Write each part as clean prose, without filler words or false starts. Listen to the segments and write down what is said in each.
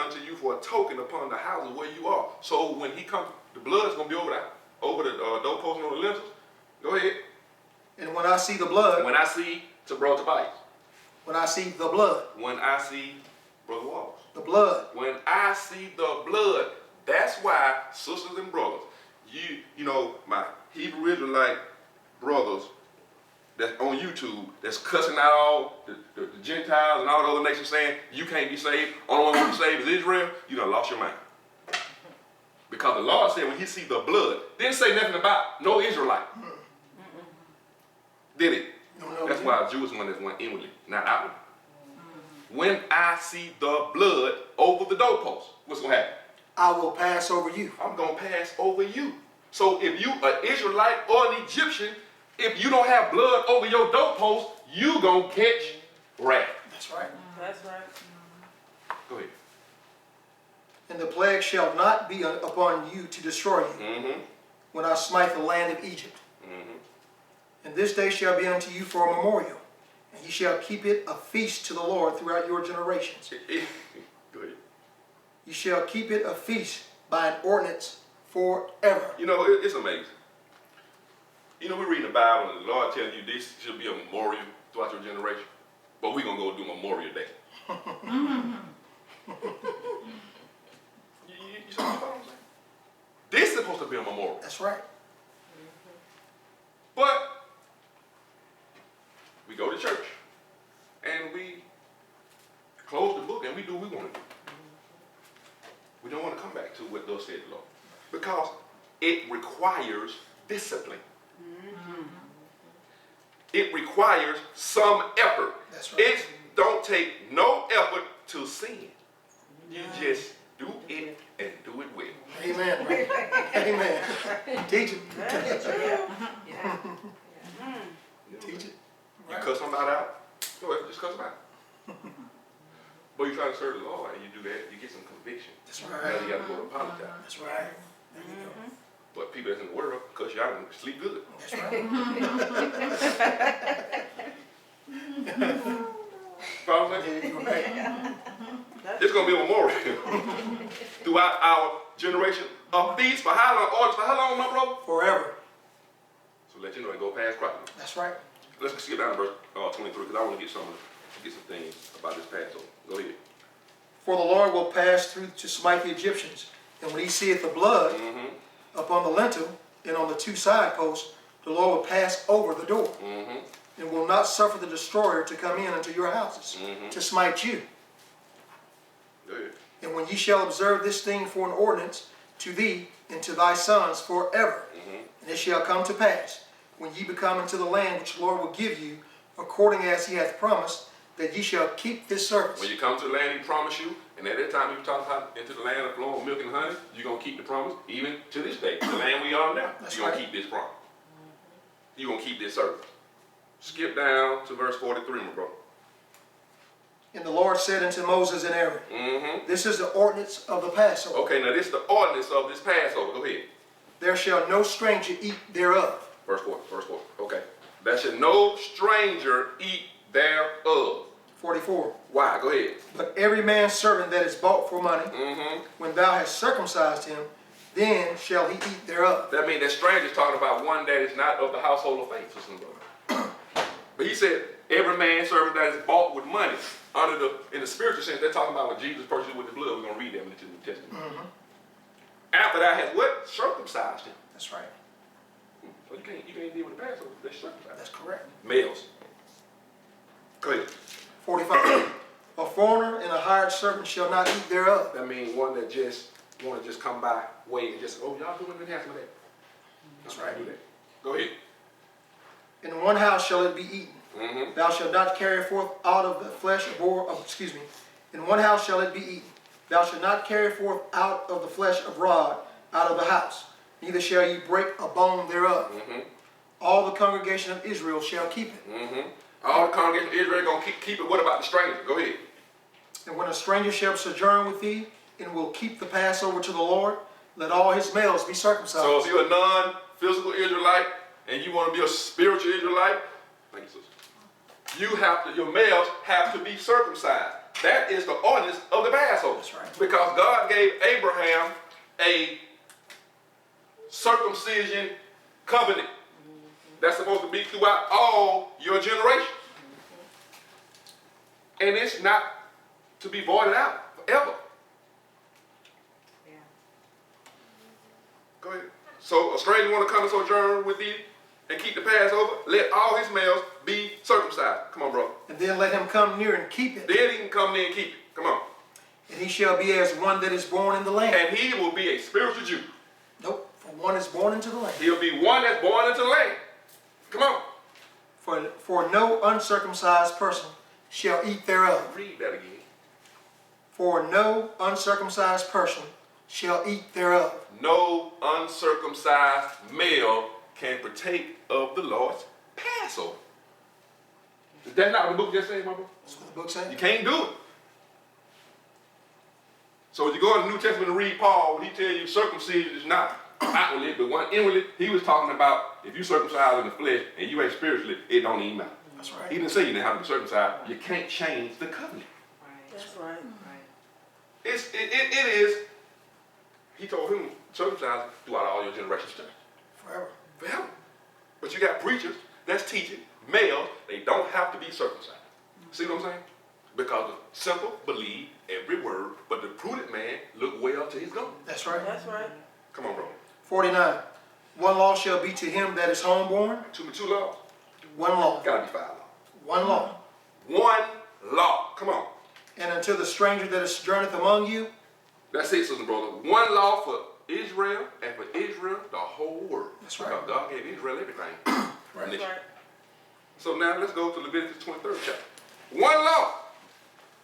unto you for a token upon the houses where you are. So when he comes, the blood is going to be over the doorpost and on the lintels. Go ahead. And when I see the blood. When I see, to Brother Tobias. When I see the blood. When I see, Brother Wallace. The blood. When I see the blood. That's why, sisters and brothers, you know, my Hebrew Israelite brothers that's on YouTube, that's cussing out all the Gentiles and all the other nations saying, you can't be saved, only one who be saved is Israel, you done lost your mind. Because the Lord said when he see the blood, didn't say nothing about no Israelite. Did it? No, that's why a Jewish one is one inwardly, not outwardly. When I see the blood over the doorpost, what's going to happen? I will pass over you. I'm going to pass over you. So if you an Israelite or an Egyptian, if you don't have blood over your doorpost, you going to catch wrath. That's right. That's right. Go ahead. And the plague shall not be upon you to destroy you when I smite the land of Egypt. And this day shall be unto you for a memorial, and ye shall keep it a feast to the Lord throughout your generations. Go ahead. You shall keep it a feast by an ordinance forever. You know, it's amazing. You know, we read the Bible and the Lord tells you this should be a memorial throughout your generation, but we're going to go do Memorial Day. You see what I'm saying? This is supposed to be a memorial. That's right. But we go to church and we close the book and we do what we want to do. We don't want to come back to what thus said the Lord, because it requires discipline. It requires some effort. That's right. It don't take no effort to sin. You just do it and do it well. Amen. Right? Amen. Teach it. Teach it. You cuss somebody out, go ahead, just cuss them out. But you try to serve the Lord and you do that, you get some conviction. That's right. Now you got to go to apologize. That's right. There you go. But people that's in the world, cuss you out and sleep good. That's right. Follow me? Yeah, you're right. It's going to be a memorial throughout our generation of feasts for how long? Orders for how long, my brother? Forever. So let you know and go past Christ. That's right. Let's skip down to verse 23 because I want to get some things about this Passover. Go ahead. For the Lord will pass through to smite the Egyptians, and when he seeth the blood upon the lintel and on the two side posts, the Lord will pass over the door, and will not suffer the destroyer to come in unto your houses to smite you. Go ahead. And when ye shall observe this thing for an ordinance to thee and to thy sons forever, and it shall come to pass, when ye become into the land which the Lord will give you, according as he hath promised, that ye shall keep this service. When you come to the land he promised you, and at that time you talk about into the land of flowing with milk and honey, you're going to keep the promise, even to this day. The land we are now, you're going to keep this promise. You're going to keep this service. Skip down to verse 43, my brother. And the Lord said unto Moses and Aaron, this is the ordinance of the Passover. Okay, now this is the ordinance of this Passover. Go ahead. There shall no stranger eat thereof. Verse 4. Okay. There shall no stranger eat thereof. 44. Why? Go ahead. But every man's servant that is bought for money, when thou hast circumcised him, then shall he eat thereof. That means that stranger is talking about one that is not of the household of faith. But he said, every man's servant that is bought with money. In the spiritual sense, they're talking about when Jesus purchased with the blood. We're going to read that in the New Testament. After that has what? Circumcised him. That's right. So you can't deal with the Passover. They're circumcised. That's correct. Males. Go ahead. 45. A foreigner and a hired servant shall not eat thereof. That means one that just want to just come by, wait, and just, oh, y'all doing have some of that. That's right. Do that. Go ahead. In one house shall it be eaten. Thou shalt not carry forth out of the flesh in one house shall it be eaten. Thou shalt not carry forth out of the flesh of rod out of the house, neither shall ye break a bone thereof. All the congregation of Israel shall keep it. All the congregation of Israel going to keep it. What about the stranger? Go ahead. And when a stranger shall sojourn with thee, and will keep the Passover to the Lord, let all his males be circumcised. So if you're a non-physical Israelite, and you want to be a spiritual Israelite, thank you, sister. Your males have to be circumcised. That is the ordinance of the Passover. That's right. Because God gave Abraham a circumcision covenant that's supposed to be throughout all your generations. And it's not to be voided out forever. Yeah. Go ahead. So a stranger want to come and sojourn with thee and keep the Passover, let all his males be circumcised. Come on, bro. And then let him come near and keep it. Then he can come in and keep it. Come on. And he shall be as one that is born in the land. And he will be a spiritual Jew. Nope, for one is born into the land. He'll be one that's born into the land. Come on. For no uncircumcised person shall eat thereof. Read that again. For no uncircumcised person shall eat thereof. No uncircumcised male can partake of the Lord's Passover. Is that not what the book just said, my bro? That's what the book says. You can't do it. So when you go in the New Testament and read Paul, when he tells you circumcision is not outwardly, but one inwardly, he was talking about if you circumcise in the flesh and you ain't spiritually, it don't even matter. That's right. He didn't say you didn't have to be circumcised. You can't change the covenant. Right. That's right. Right. It is, he told him, circumcise throughout all your generations. Forever. Forever. But you got preachers that's teaching males they don't have to be circumcised. See what I'm saying? Because the simple believe every word, but the prudent man look well to his going. That's right. That's right. Come on, bro. 49. One law shall be to him that is homeborn. Two laws. One law. Gotta be 5 laws. One law. One law. Come on. And unto the stranger that is sojourneth among you. That's it, sister and brother. One law for Israel, and for Israel, the whole world. That's right. Because God gave Israel everything. Right. That's right. So now let's go to Leviticus 23rd chapter. One law.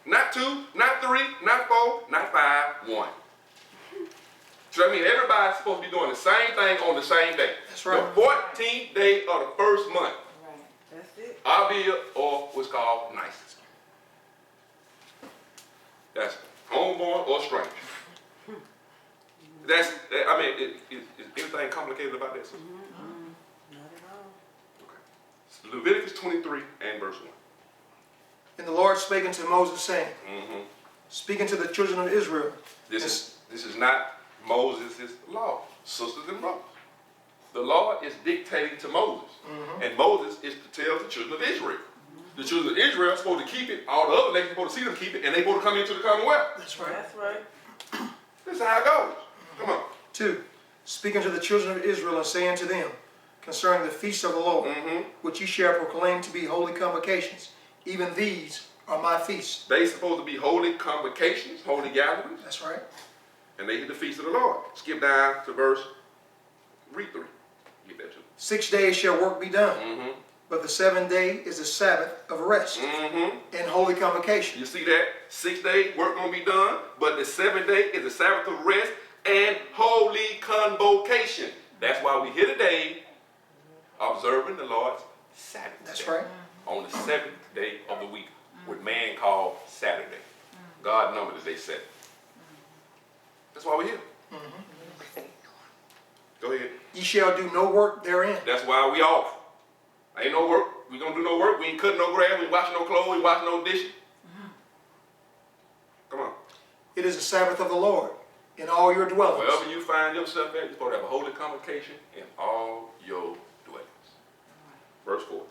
Not 2, not 3, not 4, not 5, 1. So I mean, everybody's supposed to be doing the same thing on the same day. That's right. The 14th day of the first month. Right. That's it. Abia, or what's called nicest. That's homeborn or stranger. That's, I mean, is anything complicated about that? Not at all. Okay. Leviticus 23 and verse 1. And the Lord spake unto Moses, saying, Mm-hmm. speaking to the children of Israel. This is not Moses' law, sisters and brothers. The law is dictating to Moses. And Moses is to tell the children of Israel. The children of Israel are supposed to keep it. All the other nations are supposed to see them keep it, and they're supposed to come into the Commonwealth. That's right. That's right. This is how it goes. Come on. 2. Speaking to the children of Israel and saying to them, concerning the feasts of the Lord, Mm-hmm. which ye shall proclaim to be holy convocations, even these are my feasts. They supposed to be holy convocations, holy gatherings, That's right. and they hit the feast of the Lord. Skip down to verse, read 3. Get that too. 6 days shall work be done, Mm-hmm. but the 7th day is a Sabbath of rest Mm-hmm. and holy convocation. You see that? 6 days work gonna be done, but the 7th day is a Sabbath of rest and holy convocation. That's why we here today observing the Lord's Sabbath. That's day. right. On the 7th day of the week, what man called Saturday. God numbered the day 7. That's why we're here. Go ahead. Ye shall do no work therein. That's why we off. Ain't no work. We gonna do no work. We ain't cutting no grass. We ain't washing no clothes. We ain't washing no dishes. Come on. It is the Sabbath of the Lord in all your dwellings. Wherever you find yourself at, you're supposed to have a holy convocation in all your dwellings. Verse 4.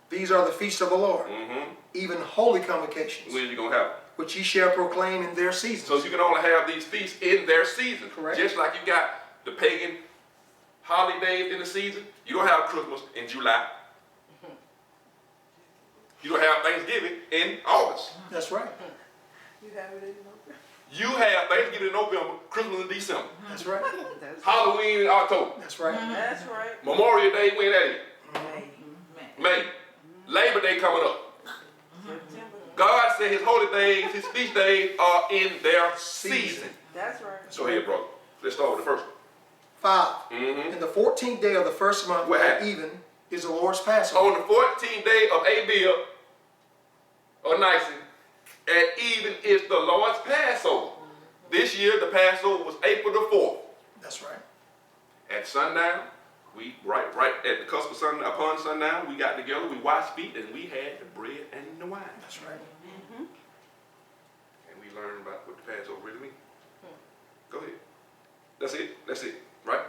These are the feasts of the Lord, Mm-hmm. even holy convocations, When you gonna have them? which ye shall proclaim in their seasons. So you can only have these feasts in their season. Correct. Just like you got the pagan holidays in the season. You don't have Christmas in July. You don't have Thanksgiving in August. That's right. You have it in November. You have Thanksgiving in November, Christmas in December, That's right. That's Halloween in October, That's right. That's right. Memorial Day, when that is? May. May. Labor Day coming up. September. God said his holy days, his feast days are in their season. That's right. Go ahead, brother. Let's start with the first one. 5. Mm-hmm. And the 14th day of the first month What at happened? even is the Lord's Passover. On the 14th day of Abib, or Nisan, at even is the Lord's Passover. This year, the Passover was April the 4th. That's right. At sundown, we right at the cusp of sundown, upon sundown, we got together, we washed feet, and we had the bread and the wine. That's right. learn about what the Passover really means. Go ahead. That's it, right?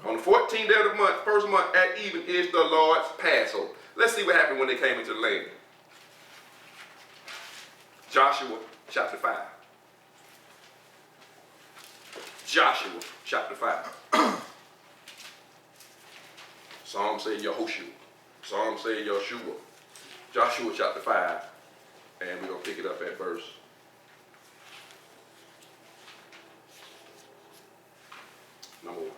On the 14th day of the month, first month at even is the Lord's Passover. Let's see what happened when they came into the land. Joshua chapter 5. Joshua chapter 5. Some say Yehoshua. Some say Yeshua. Joshua chapter 5. And we're going to pick it up at verse number 1.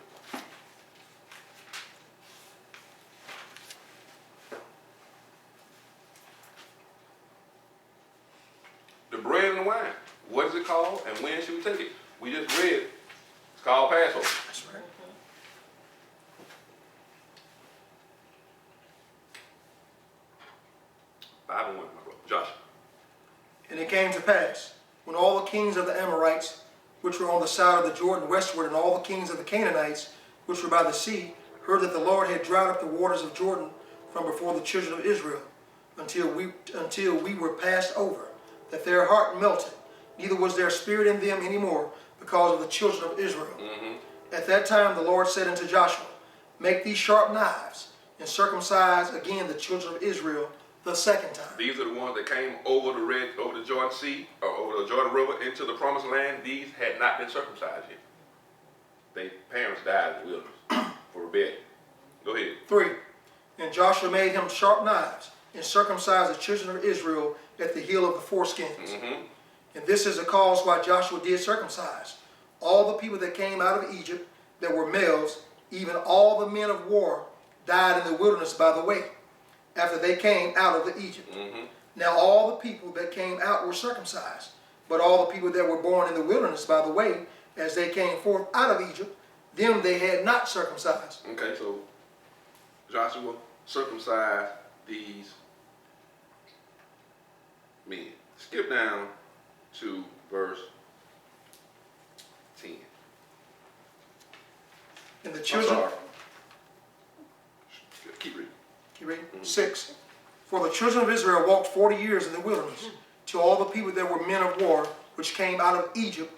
The bread and the wine. What is it called and when should we take it? We just read it. It's called Passover. That's right. Five and 1, my brother. Josh. And it came to pass, when all the kings of the Amorites, which were on the side of the Jordan westward, and all the kings of the Canaanites, which were by the sea, heard that the Lord had dried up the waters of Jordan from before the children of Israel, until we were passed over, that their heart melted, neither was there spirit in them any more, because of the children of Israel. At that time the Lord said unto Joshua, make these sharp knives, and circumcise again the children of Israel the second time. These are the ones that came over the Jordan Sea, or over the Jordan River into the promised land. These had not been circumcised yet. Their parents died in the wilderness for rebellion. Go ahead. 3. And Joshua made him sharp knives, and circumcised the children of Israel at the heel of the foreskins. And this is the cause why Joshua did circumcise all the people that came out of Egypt that were males, even all the men of war died in the wilderness by the way, after they came out of the Egypt. Now all the people that came out were circumcised, but all the people that were born in the wilderness by the way, as they came forth out of Egypt, them they had not circumcised. Okay, so Joshua circumcised these men. Skip down to verse 10. And the I'm children, sorry. Keep reading. keep reading, 6. For the children of Israel walked 40 years in the wilderness, till all the people that were men of war, which came out of Egypt,